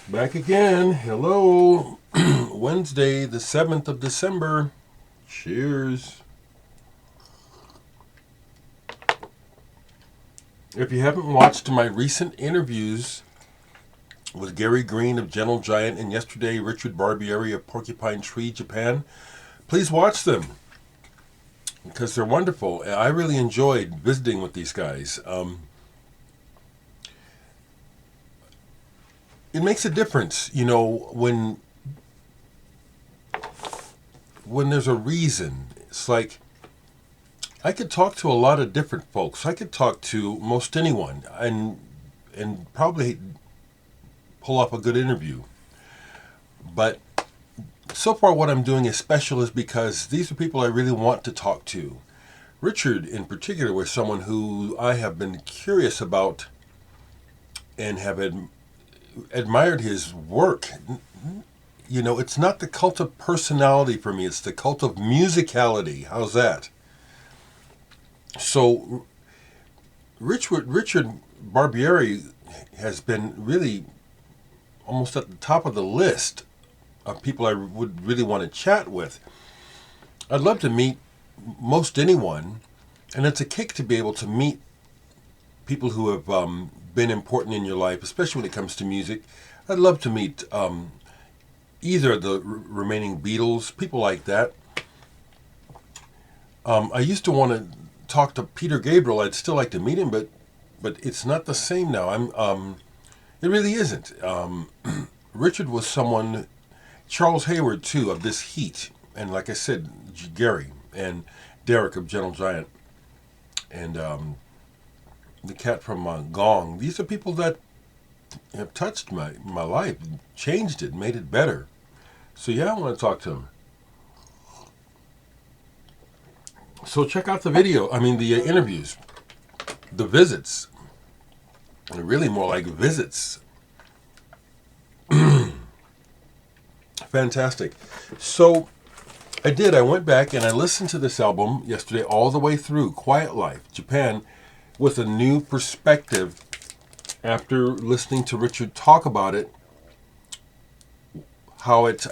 Back again. Hello. Wednesday, the 7th of December. Cheers. If you haven't watched my recent interviews with Gary Green of Gentle Giant and yesterday Richard Barbieri of Porcupine Tree, Japan, please watch them because they're wonderful. I really enjoyed visiting with these guys. It makes a difference, when there's a reason. It's like I could talk to a lot of different folks. I could talk to most anyone and probably pull off a good interview. But so far what I'm doing is special is because these are people I really want to talk to. Richard in particular was someone who I have been curious about and have admired his work. It's not the cult of personality for me, it's the cult of musicality. How's that? So Richard Barbieri has been really almost at the top of the list of people I would really want to chat with. I'd love to meet most anyone, and it's a kick to be able to meet people who have been important in your life, especially when it comes to music. I'd love to meet either of the remaining Beatles, people like that. I used to want to talk to Peter Gabriel. I'd still like to meet him, but it's not the same now. It really isn't. Richard was someone, Charles Hayward too, of this heat, and like I said, Gary and Dereck of Gentle Giant, and the cat from Gong. These are people that have touched my life, changed it, made it better. So yeah, I want to talk to them. So check out the video. The interviews, the visits. Really more like visits. Fantastic. So I went back and I listened to this album yesterday all the way through, Quiet Life, Japan, with a new perspective after listening to Richard talk about it, how it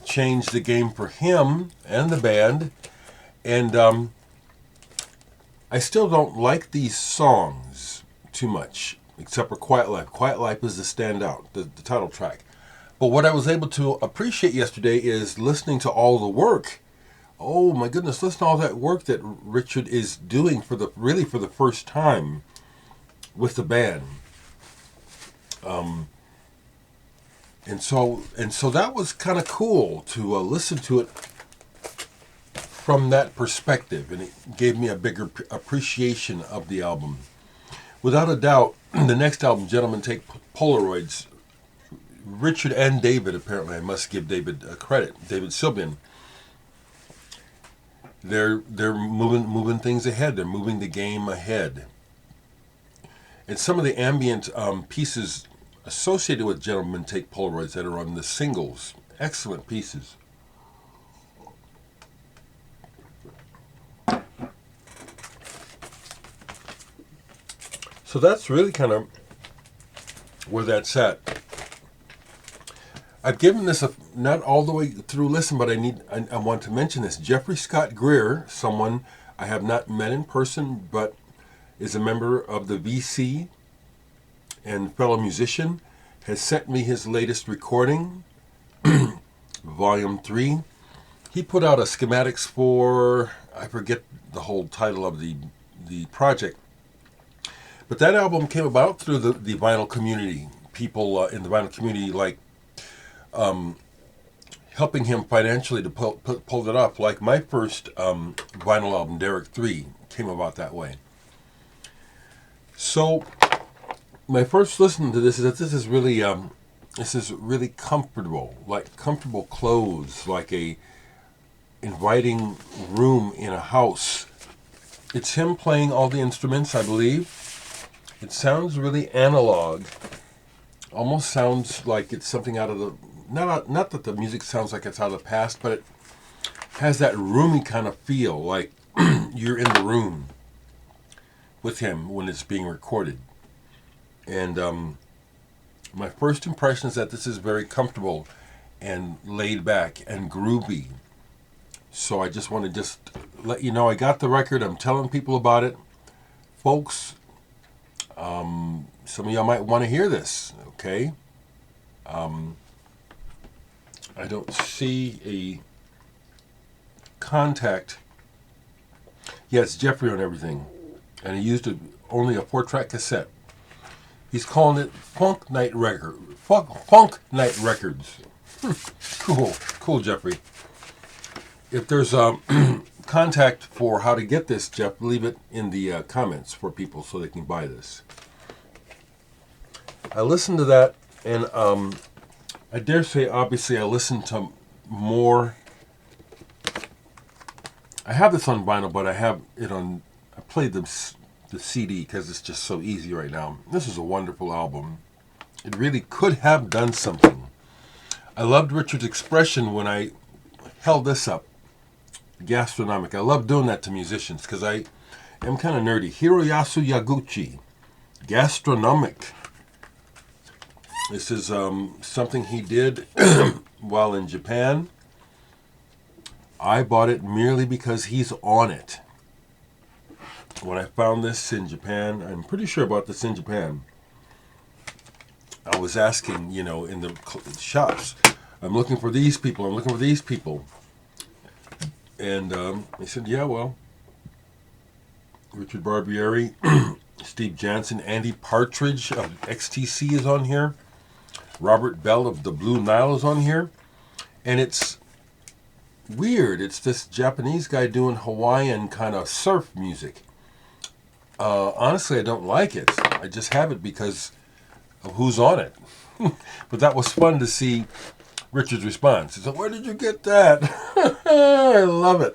changed the game for him and the band. And I still don't like these songs too much, except for Quiet Life. Quiet Life is the standout, the title track. But what I was able to appreciate yesterday is listening to all the work. Oh my goodness, listen to all that work that Richard is doing for the first time with the band. And so that was kind of cool to listen to it from that perspective, and it gave me a bigger appreciation of the album. Without a doubt, the next album, Gentlemen Take Polaroids, Richard and David, apparently I must give David credit, David Sylvian, they're moving things ahead. They're moving the game ahead. And some of the ambient pieces associated with Gentlemen Take Polaroids that are on the singles, excellent pieces. So that's really kind of where that's at. I've given this a not all the way through listen, but I want to mention this. Jeffrey Scott Greer, someone I have not met in person, but is a member of the VC and fellow musician, has sent me his latest recording, Volume 3. He put out a schematics for, I forget the whole title of the project, but that album came about through the vinyl community. People in the vinyl community helping him financially to pull it off. Like my first vinyl album, Dereck 3, came about that way. So my first listen to this is that this is really comfortable, like comfortable clothes, like a inviting room in a house. It's him playing all the instruments, I believe. It sounds really analog. Almost sounds like it's something out of the... Not that the music sounds like it's out of the past, but it has that roomy kind of feel, like you're in the room with him when it's being recorded. And My first impression is that this is very comfortable and laid back and groovy. So I just want to just let you know I got the record. I'm telling people about it. Folks, some of y'all might want to hear this, okay? I don't see a contact. Yeah, it's Jeffrey on everything. And he used only a 4-track cassette. He's calling it Funk Night Records. Cool, Jeffrey. If there's a contact for how to get this, Jeff, leave it in the comments for people so they can buy this. I listened to that, and I dare say, obviously, I listened to more. I have this on vinyl, but I have it on. I played the CD because it's just so easy right now. This is a wonderful album. It really could have done something. I loved Richard's expression when I held this up. Gastronomic. I love doing that to musicians because I am kind of nerdy. Hiroyasu Yaguchi. Gastronomic. This is something he did while in Japan. I bought it merely because he's on it. When I found this in Japan, I'm pretty sure about this in Japan, I was asking, in the shops, I'm looking for these people, And they said, yeah, well, Richard Barbieri, Steve Jansen, Andy Partridge of XTC is on here. Robert Bell of the Blue Nile is on here. And it's weird. It's this Japanese guy doing Hawaiian kind of surf music. Honestly, I don't like it. I just have it because of who's on it. But that was fun to see Richard's response. He said, where did you get that? I love it.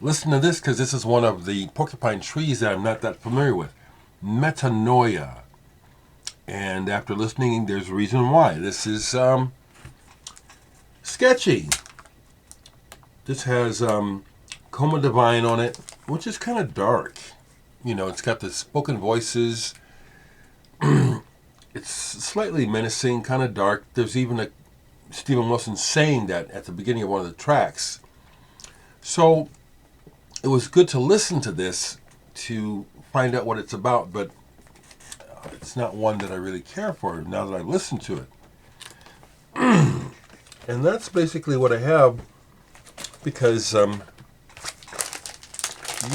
Listen to this because this is one of the porcupine trees that I'm not that familiar with. Metanoia. And after listening, there's a reason why. This is sketchy. This has Coma Divine on it, which is kind of dark. It's got the spoken voices. It's slightly menacing, kind of dark. There's even a Stephen Wilson saying that at the beginning of one of the tracks. So it was good to listen to this to find out what it's about, but it's not one that I really care for now that I've listened to it. And that's basically what I have because,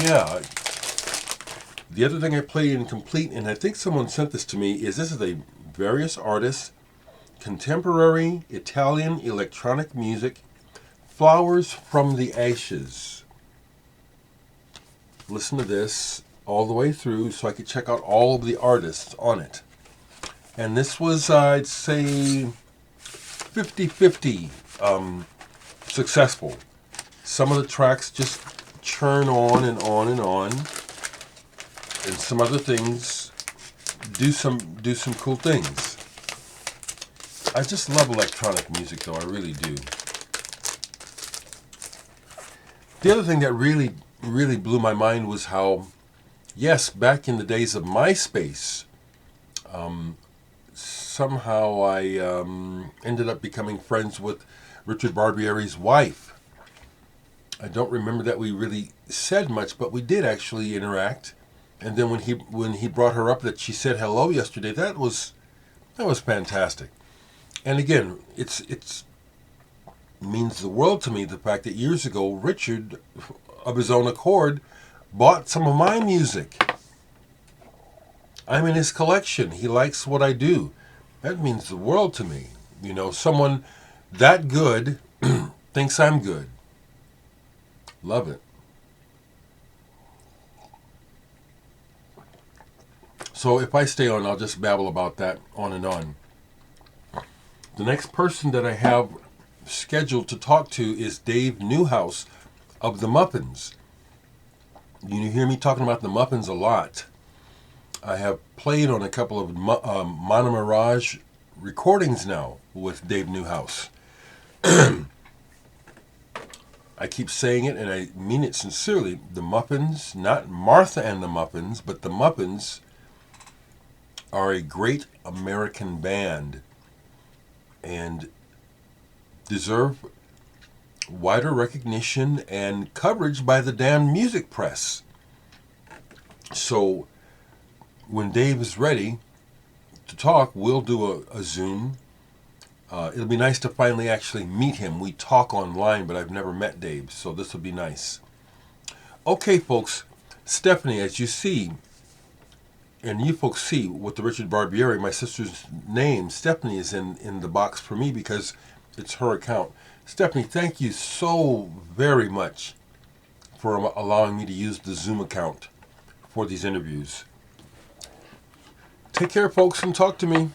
yeah. The other thing I played incomplete, and I think someone sent this to me, is this is a various artists, contemporary Italian electronic music, Flowers from the Ashes. Listen to this all the way through so I could check out all of the artists on it. And this was, I'd say, 50-50 successful. Some of the tracks just churn on and on and on. And some other things do some cool things. I just love electronic music, though. I really do. The other thing that really, really blew my mind was how, yes, back in the days of MySpace, somehow I ended up becoming friends with Richard Barbieri's wife. I don't remember that we really said much, but we did actually interact. And then when he brought her up that she said hello yesterday, that was fantastic. And again, it's means the world to me the fact that years ago Richard, of his own accord, bought some of my music. I'm in his collection. He likes what I do. That means the world to me. Someone that good thinks I'm good. Love it. So if I stay on, I'll just babble about that on and on. The next person that I have scheduled to talk to is Dave Newhouse of the Muffins. You hear me talking about the Muffins a lot. I have played on a couple of Monomirage recordings now with Dave Newhouse. I keep saying it, and I mean it sincerely. The Muffins, not Martha and the Muffins, but the Muffins are a great American band and deserve wider recognition and coverage by the damn music press. So when Dave is ready to talk, we'll do a Zoom. It'll be nice to finally actually meet him. We talk online, but I've never met Dave, so this will be nice. Okay, folks, Stephanie, as you see, and you folks see with the Richard Barbieri, my sister's name, Stephanie, is in the box for me because it's her account. Stephanie, thank you so very much for allowing me to use the Zoom account for these interviews. Take care, folks, and talk to me.